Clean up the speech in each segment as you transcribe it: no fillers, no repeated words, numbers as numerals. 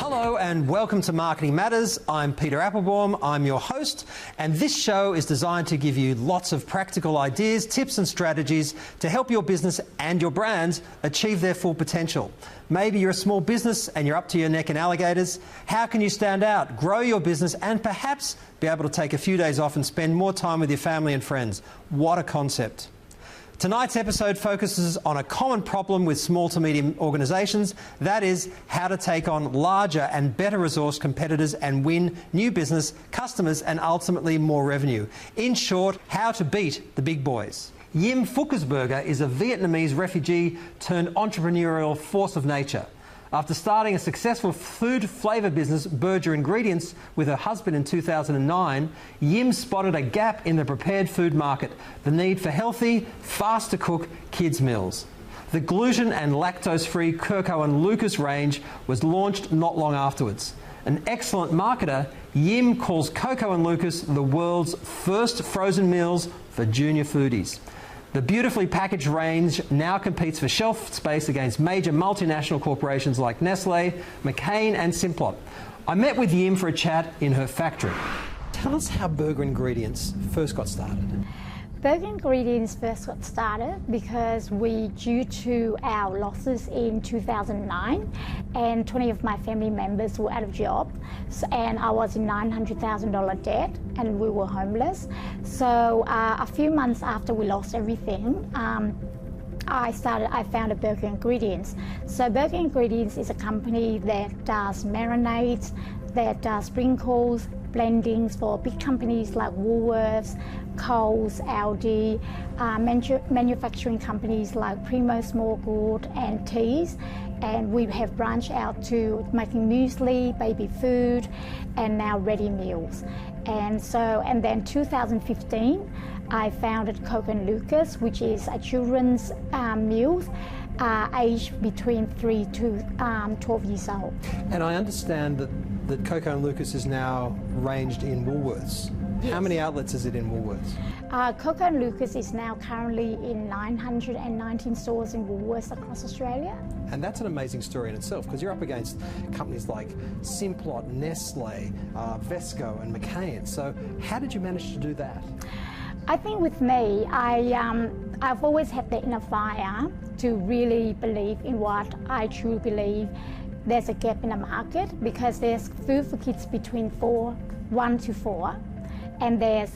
Hello and welcome to Marketing Matters. I'm Peter Applebaum, I'm your host, and this show is designed to give you lots of practical ideas, tips and strategies to help your business and your brands achieve their full potential. Maybe you're a small business and you're up to your neck in alligators. How can you stand out, grow your business and perhaps be able to take a few days off and spend more time with your family and friends? What a concept. Tonight's episode focuses on a common problem with small to medium organisations, that is, how to take on larger and better resourced competitors and win new business, customers and ultimately more revenue. In short, how to beat the big boys. Yim Fuckersberger is a Vietnamese refugee turned entrepreneurial force of nature. After starting a successful food flavour business, Burger Ingredients, with her husband in 2009, Yim spotted a gap in the prepared food market, the need for healthy, fast-to-cook kids' meals. The gluten and lactose-free Coco and Lucas range was launched not long afterwards. An excellent marketer, Yim calls Coco and Lucas the world's first frozen meals for junior foodies. The beautifully packaged range now competes for shelf space against major multinational corporations like Nestle, McCain and Simplot. I met with Yim for a chat in her factory. Tell us how Burger Ingredients first got started. Burger Ingredients first got started because due to our losses in 2009, and 20 of my family members were out of job, and I was in $900,000 debt, and we were homeless. So a few months after we lost everything, I founded Burger Ingredients. So Burger Ingredients is a company that does marinades, that does sprinkles, blendings for big companies like Woolworths, Coles, Aldi, manufacturing companies like Primo Smallgood and Teas, and we have branched out to making muesli, baby food, and now ready meals. And then 2015, I founded Coco and Lucas, which is a children's meals aged between 3 to 12 years old. And I understand that Coco and Lucas is now ranged in Woolworths. Yes. How many outlets is it in Woolworths? Coco and Lucas is now currently in 919 stores in Woolworths across Australia. And that's an amazing story in itself, because you're up against companies like Simplot, Nestle, Vesco and McCain. So how did you manage to do that? I think with me, I've always had the inner fire to really believe in what I truly believe. There's a gap in the market because there's food for kids between 1 to 4, and there's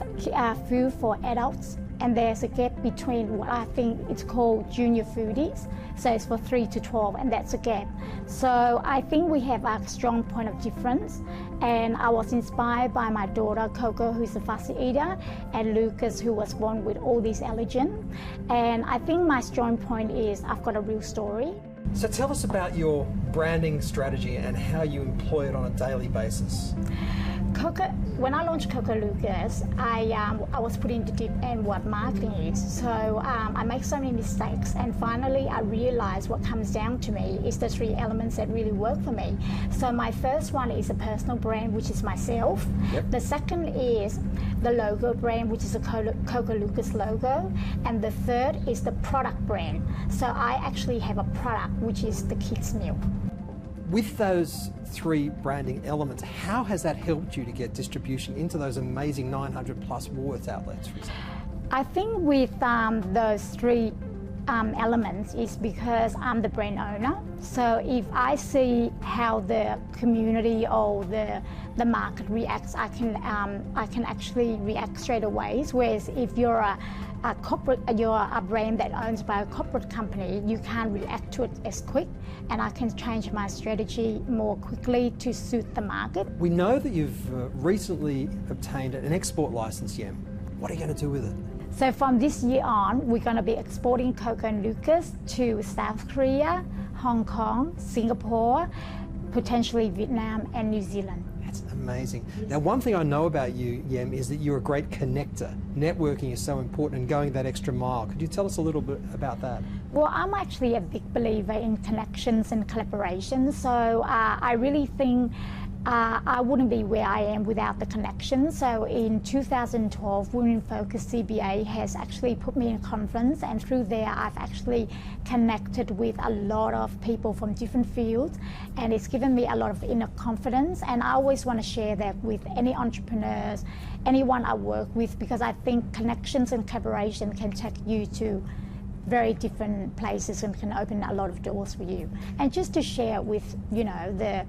food for adults, and there's a gap between what I think it's called junior foodies, so it's for 3 to 12, and that's a gap. So I think we have a strong point of difference, and I was inspired by my daughter Coco, who's a fussy eater, and Lucas, who was born with all these allergens. And I think my strong point is I've got a real story. So tell us about your branding strategy and how you employ it on a daily basis. When I launched Coco Lucas, I was put into deep end what marketing is. So I make so many mistakes, and finally I realized what comes down to me is the 3 elements that really work for me. So my first one is a personal brand, which is myself. Yep. The second is the logo brand, which is a Coco Lucas logo. And the third is the product brand. So I actually have a product, which is the kids' meal. With those 3 branding elements, how has that helped you to get distribution into those amazing 900 plus Woolworths outlets, for example? I think with those 3 elements is because I'm the brand owner. So if I see how the community or the market reacts, I can actually react straight away. Whereas if you're a brand that owns by a corporate company, you can't react to it as quick, and I can change my strategy more quickly to suit the market. We know that you've recently obtained an export license, Yim. What are you going to do with it? So from this year on, we're going to be exporting Coco and Lucas to South Korea, Hong Kong, Singapore, potentially Vietnam and New Zealand. That's amazing. Now, one thing I know about you, Yim, is that you're a great connector. Networking is so important and going that extra mile. Could you tell us a little bit about that? Well, I'm actually a big believer in connections and collaboration. So I really think I wouldn't be where I am without the connection. So in 2012, Women Focus CBA has actually put me in a conference, and through there I've actually connected with a lot of people from different fields, and it's given me a lot of inner confidence. And I always want to share that with any entrepreneurs, anyone I work with, because I think connections and collaboration can take you to very different places and can open a lot of doors for you. And just to share with, you know, the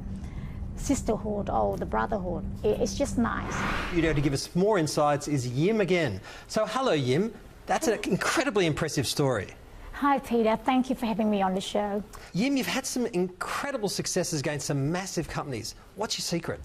sisterhood or the brotherhood, it's just nice. You know, to give us more insights is Yim again. So hello Yim, that's an incredibly impressive story. Hi Peter, thank you for having me on the show. Yim, you've had some incredible successes against some massive companies. What's your secret?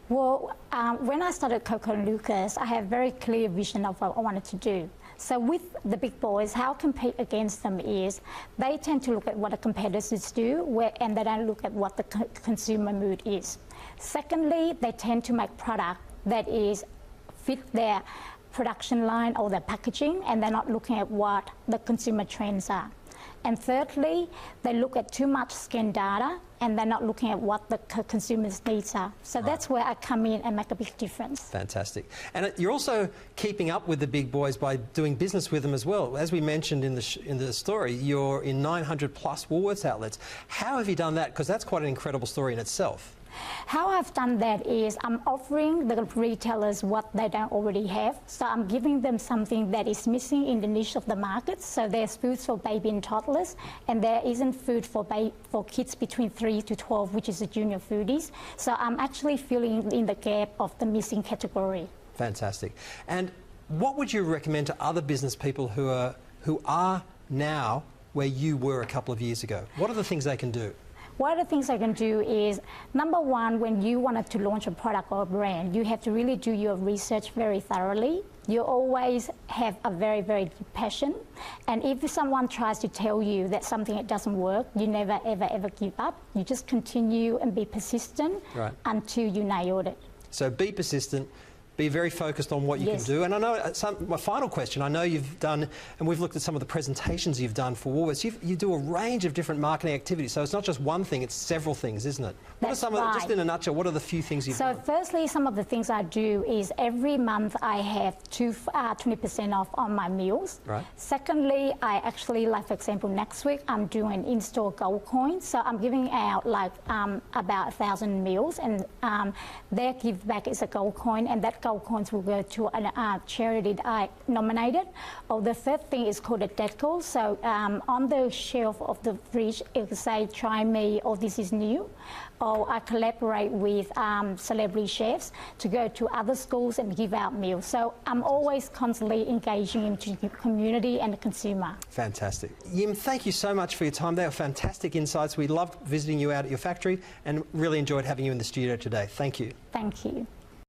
Well, when I started Coco & Lucas, I had a very clear vision of what I wanted to do. So with the big boys, how I compete against them is they tend to look at what the competitors do and they don't look at what the consumer mood is. Secondly, they tend to make product that is fit their production line or their packaging, and they're not looking at what the consumer trends are. And thirdly, they look at too much scan data and they're not looking at what the consumer's needs are. So that's where I come in and make a big difference. Fantastic. And you're also keeping up with the big boys by doing business with them as well. As we mentioned in the story, you're in 900 plus Woolworths outlets. How have you done that? Because that's quite an incredible story in itself. How I've done that is I'm offering the retailers what they don't already have. So I'm giving them something that is missing in the niche of the market. So there's food for baby and toddlers, and there isn't food for kids between 3 to 12, which is the junior foodies. So I'm actually filling in the gap of the missing category. Fantastic. And what would you recommend to other business people who are now where you were a couple of years ago? What are the things they can do? One of the things I can do is, number one, when you wanted to launch a product or a brand, you have to really do your research very thoroughly. You always have a very, very deep passion. And if someone tries to tell you that something that doesn't work, you never, ever, ever give up. You just continue and be persistent until you nailed it. So be persistent. Be very focused on what you can do. And I know, my final question, I know you've done, and we've looked at some of the presentations you've done for Woolworths, you do a range of different marketing activities, so it's not just one thing, it's several things, isn't it? What are some of, just in a nutshell, what are the few things you've done? So firstly, some of the things I do is every month I have 20% off on my meals. Right. Secondly, I actually, like for example, next week I'm doing in-store gold coins, so I'm giving out like about 1,000 meals, and their give back is a gold coin, and that gold coins will go to a charity that I nominated. Or the third thing is called a decal. So on the shelf of the fridge, it will say, try me, or this is new. Or I collaborate with celebrity chefs to go to other schools and give out meals. So I'm always constantly engaging into the community and the consumer. Fantastic. Yim, thank you so much for your time. They were fantastic insights. We loved visiting you out at your factory and really enjoyed having you in the studio today. Thank you. Thank you.